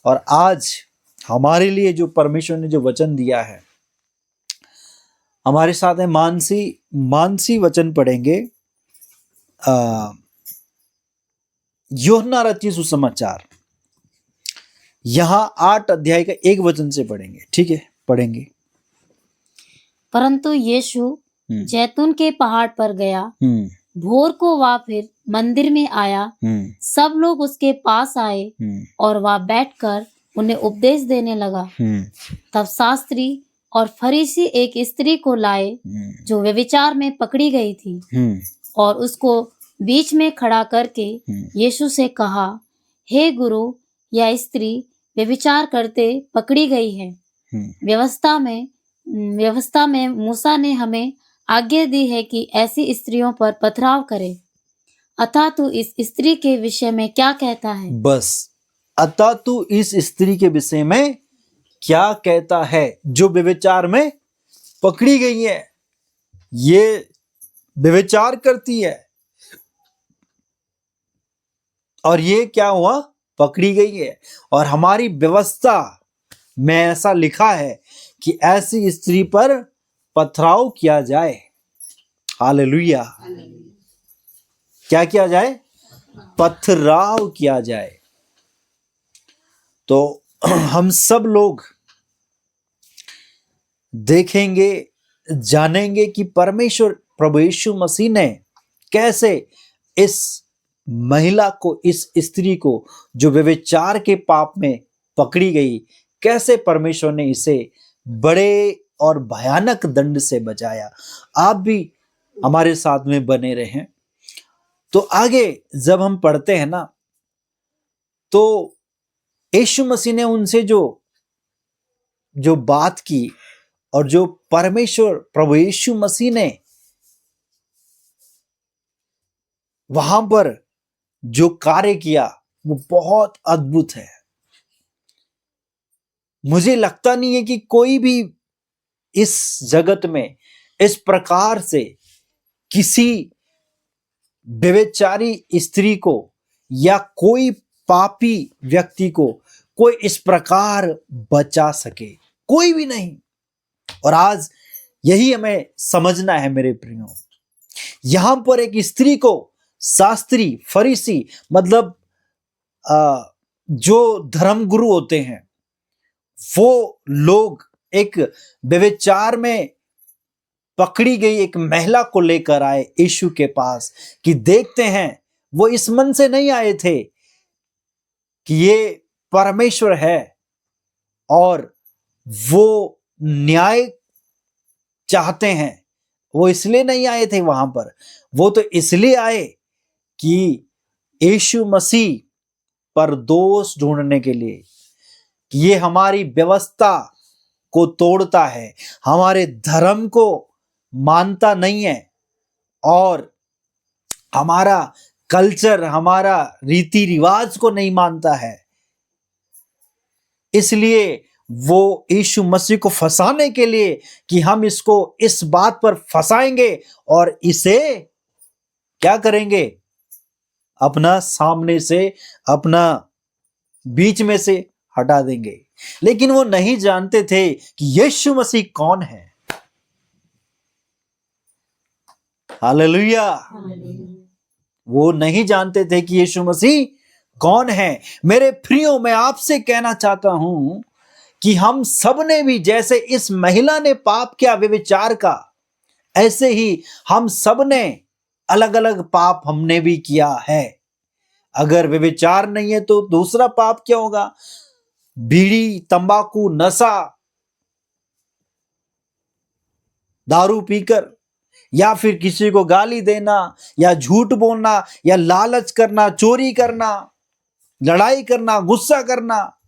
और आज हमारे लिए जो परमेश्वर ने जो वचन दिया है, हमारे साथ है मानसी वचन पढ़ेंगे। यूहन्ना रचित सुसमाचार, यहां 8 अध्याय का 1 वचन से पढ़ेंगे। ठीक है, पढ़ेंगे। परंतु यीशु जैतून के पहाड़ पर गया। भोर को वह फिर मंदिर में आया। सब लोग उसके पास आए और वह बैठकर उन्हें उपदेश देने लगा। तब शास्त्री और फरीसी एक स्त्री को लाए जो व्यभिचार में पकड़ी गई थी, और उसको बीच में खड़ा करके यीशु से कहा, हे गुरु, यह स्त्री व्यभिचार करते पकड़ी गई है। व्यवस्था में मूसा ने हमें आज्ञा दी है कि ऐसी स्त्रियों पर पथराव करे। अतः तू इस स्त्री के विषय में क्या कहता है? बस, अतः तू इस स्त्री के विषय में क्या कहता है जो व्यभिचार में पकड़ी गई है? ये व्यभिचार करती है और ये क्या हुआ? पकड़ी गई है। और हमारी व्यवस्था में ऐसा लिखा है कि ऐसी स्त्री पर पथराव किया जाए। हालेलुया। क्या किया जाए? पथराव किया जाए। तो हम सब लोग देखेंगे, जानेंगे कि परमेश्वर प्रभु यीशु मसीह ने कैसे इस महिला को, इस स्त्री को जो व्यभिचार के पाप में पकड़ी गई, कैसे परमेश्वर ने इसे बड़े और भयानक दंड से बचाया। आप भी हमारे साथ में बने रहें। तो आगे जब हम पढ़ते हैं ना, तो यीशु मसीह ने उनसे जो बात की और जो परमेश्वर प्रभु यीशु मसीह ने वहां पर जो कार्य किया वो बहुत अद्भुत है। मुझे लगता नहीं है कि कोई भी इस जगत में इस प्रकार से किसी व्यभिचारी स्त्री को या कोई पापी व्यक्ति को कोई इस प्रकार बचा सके, कोई भी नहीं। और आज यही हमें समझना है मेरे प्रियो। यहां पर एक स्त्री को शास्त्री, फरीसी, मतलब जो धर्मगुरु होते हैं, वो लोग एक व्यभिचार में पकड़ी गई एक महिला को लेकर आए यीशु के पास कि देखते हैं। वो इस मन से नहीं आए थे कि ये परमेश्वर है और वो न्याय चाहते हैं। वो इसलिए नहीं आए थे वहां पर, वो तो इसलिए आए कि यीशु मसीह पर दोष ढूंढने के लिए कि ये हमारी व्यवस्था को तोड़ता है, हमारे धर्म को मानता नहीं है और हमारा कल्चर, हमारा रीति रिवाज को नहीं मानता है। इसलिए वो यीशु मसीह को फंसाने के लिए कि हम इसको इस बात पर फंसाएंगे और इसे क्या करेंगे? अपना सामने से, अपना बीच में से हटा देंगे। लेकिन वो नहीं जानते थे कि यीशु मसीह कौन है। हालेलुया। वो नहीं जानते थे कि यीशु मसीह कौन है। मेरे प्रियो, मैं आपसे कहना चाहता हूं कि हम सब ने भी जैसे इस महिला ने पाप किया व्यभिचार का, ऐसे ही हम सब ने अलग अलग पाप हमने भी किया है। अगर व्यभिचार नहीं है तो दूसरा पाप क्या होगा? बीड़ी, तंबाकू, नशा, दारू पीकर, या फिर किसी को गाली देना, या झूठ बोलना, या लालच करना, चोरी करना, लड़ाई करना, गुस्सा करना,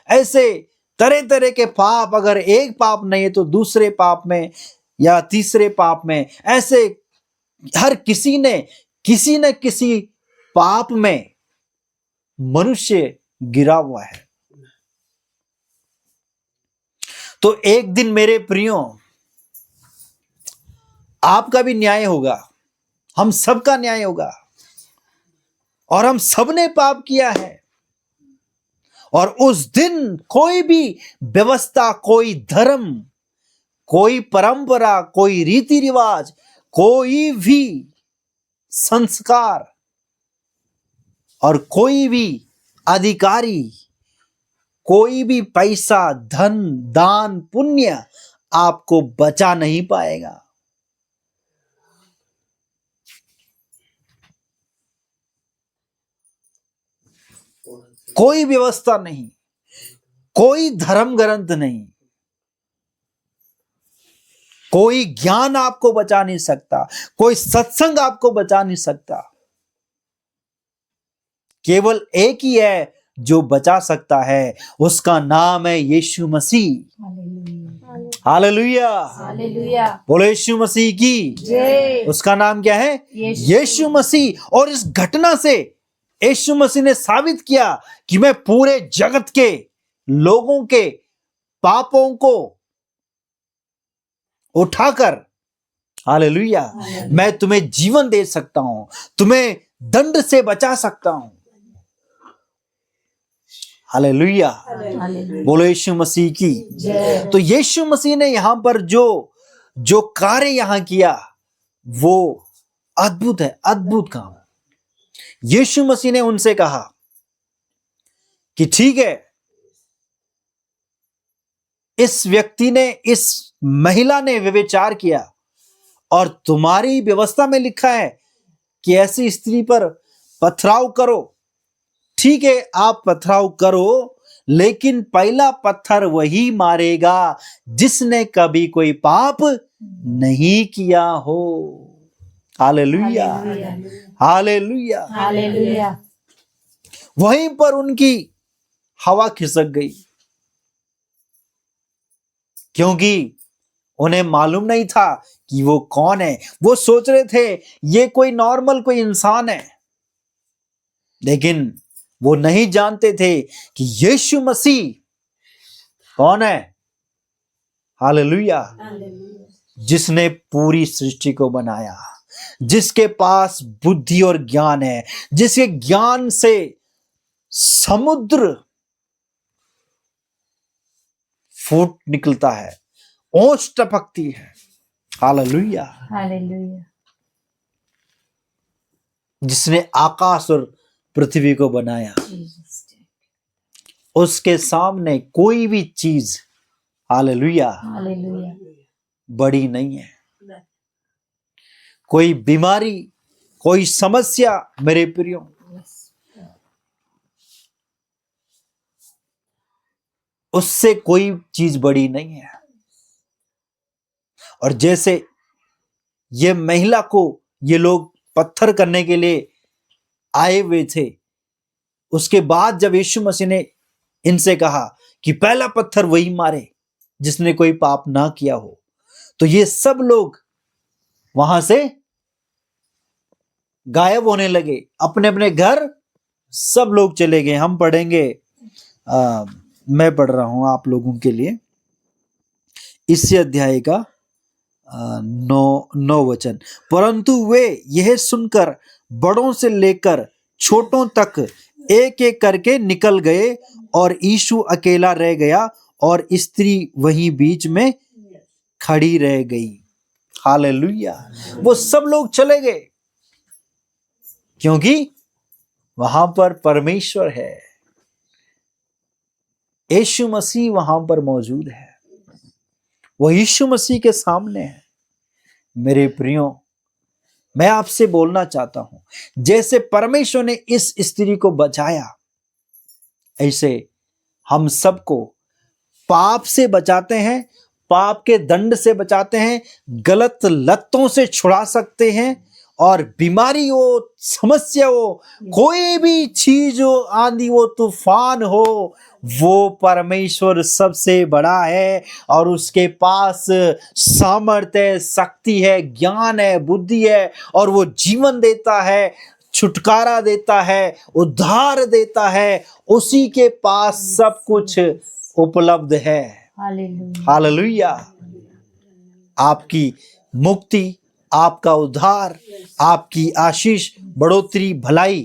ऐसे तरह तरह के पाप। अगर एक पाप नहीं है तो दूसरे पाप में या तीसरे पाप में, ऐसे हर किसी न किसी पाप में मनुष्य गिरा हुआ है। तो एक दिन मेरे प्रियो आपका भी न्याय होगा, हम सबका न्याय होगा। और हम सबने पाप किया है और उस दिन कोई भी व्यवस्था, कोई धर्म, कोई परंपरा, कोई रीति रिवाज, कोई भी संस्कार और कोई भी अधिकारी, कोई भी पैसा, धन, दान, पुण्य आपको बचा नहीं पाएगा। कोई व्यवस्था नहीं, कोई धर्म ग्रंथ नहीं, कोई ज्ञान आपको बचा नहीं सकता, कोई सत्संग आपको बचा नहीं सकता। केवल एक ही है जो बचा सकता है, उसका नाम है यीशु मसीह। Hallelujah, hallelujah. बोलो यीशु मसीह की जय। उसका नाम क्या है? यीशु मसीह। और इस घटना से यीशु मसीह ने साबित किया कि मैं पूरे जगत के लोगों के पापों को उठाकर, हालेलुया, मैं तुम्हें जीवन दे सकता हूं, तुम्हें दंड से बचा सकता हूं। हालेलुया, बोलो यीशु मसीह की। तो यीशु मसीह ने यहां पर जो कार्य यहां किया वो अद्भुत है, अद्भुत काम। यीशु मसीह ने उनसे कहा कि ठीक है, इस व्यक्ति ने, इस महिला ने व्यभिचार किया और तुम्हारी व्यवस्था में लिखा है कि ऐसी स्त्री पर पथराव करो। ठीक है, आप पथराव करो, लेकिन पहला पत्थर वही मारेगा जिसने कभी कोई पाप नहीं किया हो। Hallelujah, hallelujah, hallelujah. वहीं पर उनकी हवा खिसक गई, क्योंकि उन्हें मालूम नहीं था कि वो कौन है। वो सोच रहे थे ये कोई नॉर्मल, कोई इंसान है, लेकिन वो नहीं जानते थे कि यीशु मसीह कौन है। हालेलुया, जिसने पूरी सृष्टि को बनाया, जिसके पास बुद्धि और ज्ञान है, जिसके ज्ञान से समुद्र फूट निकलता है, ओस टपकती है। Hallelujah, hallelujah. जिसने आकाश और पृथ्वी को बनाया, उसके सामने कोई भी चीज, हालेलुया, हालेलुया, बड़ी नहीं है। कोई बीमारी, कोई समस्या, मेरे प्रियो, उससे कोई चीज बड़ी नहीं है। और जैसे ये महिला को ये लोग पत्थर करने के लिए आए हुए थे, उसके बाद जब यीशु मसीह ने इनसे कहा कि पहला पत्थर वही मारे जिसने कोई पाप ना किया हो, तो ये सब लोग वहां से गायब होने लगे, अपने अपने घर सब लोग चले गए। हम पढ़ेंगे, मैं पढ़ रहा हूं आप लोगों के लिए इसी अध्याय का 9 वचन। परंतु वे यह सुनकर बड़ों से लेकर छोटों तक एक एक करके निकल गए और यीशु अकेला रह गया और स्त्री वहीं बीच में खड़ी रह गई। हालेलुया, वो सब लोग चले गए क्योंकि वहां पर परमेश्वर है, यीशु मसीह वहां पर मौजूद है, वो यीशु मसीह के सामने है। मेरे प्रियो, मैं आपसे बोलना चाहता हूं, जैसे परमेश्वर ने इस स्त्री को बचाया, ऐसे हम सबको पाप से बचाते हैं, पाप के दंड से बचाते हैं, गलत लतों से छुड़ा सकते हैं, और बीमारी हो, समस्या हो, कोई भी चीज हो, आंधी हो, तूफान हो, वो परमेश्वर सबसे बड़ा है और उसके पास सामर्थ्य, शक्ति है, ज्ञान है, बुद्धि है, और वो जीवन देता है, छुटकारा देता है, उद्धार देता है। उसी के पास सब कुछ उपलब्ध है। हालेलुया, आपकी मुक्ति, आपका उद्धार, आपकी आशीष, बढ़ोतरी, भलाई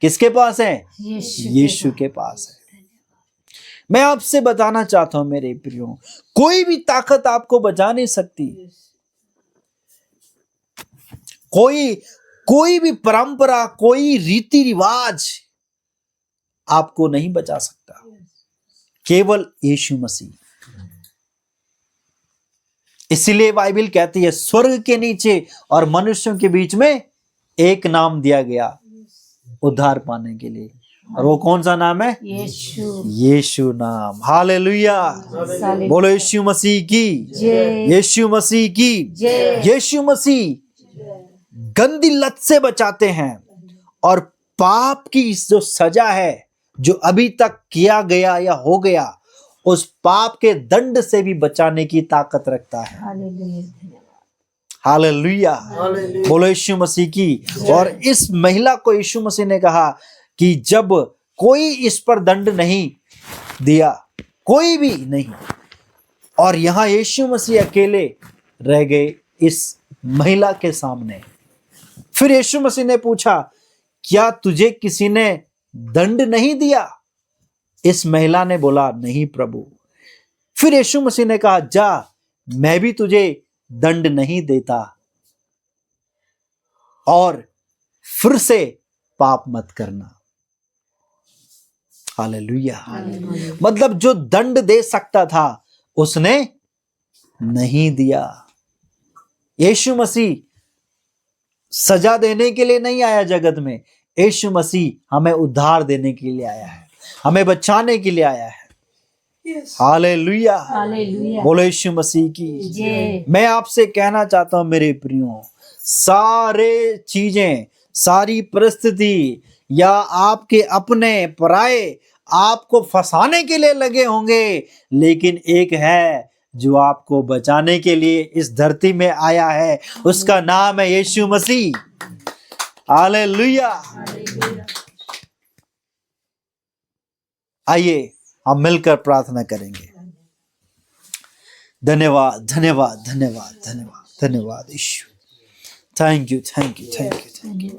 किसके पास है? यीशु यीशु के पास है। मैं आपसे बताना चाहता हूं मेरे प्रियो, कोई भी ताकत आपको बचा नहीं सकती। कोई भी परंपरा, कोई रीति रिवाज आपको नहीं बचा सकता, केवल यीशु मसीह। इसलिए बाइबल कहती है स्वर्ग के नीचे और मनुष्यों के बीच में एक नाम दिया गया उद्धार पाने के लिए, और वो कौन सा नाम है? यीशु। यीशु नाम। हालेलुया, बोलो यीशु मसीह की जय। यीशु मसीह की जय। यीशु मसीह गंदी लत से बचाते हैं, और पाप की जो सजा है जो अभी तक किया गया या हो गया, उस पाप के दंड से भी बचाने की ताकत रखता है। हालेलुया, बोलो यीशु मसीह की। और इस महिला को यीशु मसीह ने कहा कि जब कोई इस पर दंड नहीं दिया, कोई भी नहीं, और यहां यीशु मसीह अकेले रह गए इस महिला के सामने। फिर यीशु मसीह ने पूछा, क्या तुझे किसी ने दंड नहीं दिया? इस महिला ने बोला, नहीं प्रभु। फिर यीशु मसीह ने कहा, जा, मैं भी तुझे दंड नहीं देता, और फिर से पाप मत करना। हालेलुया। मतलब जो दंड दे सकता था उसने नहीं दिया। यीशु मसीह सजा देने के लिए नहीं आया जगत में, यीशु मसीह हमें उद्धार देने के लिए आया है, हमें बचाने के लिए आया है। हालेलुया, बोलो यीशु मसीह की। मैं आपसे कहना चाहता हूं मेरे प्रियो, सारे चीजें, सारी परिस्थिति या आपके अपने पराए आपको फंसाने के लिए लगे होंगे, लेकिन एक है जो आपको बचाने के लिए इस धरती में आया है, उसका नाम है यीशु मसीह। हालेलुया। आइए हम मिलकर प्रार्थना करेंगे। धन्यवाद, धन्यवाद, धन्यवाद, धन्यवाद, धन्यवाद Yeshu. Thank you, thank you, thank you, thank you.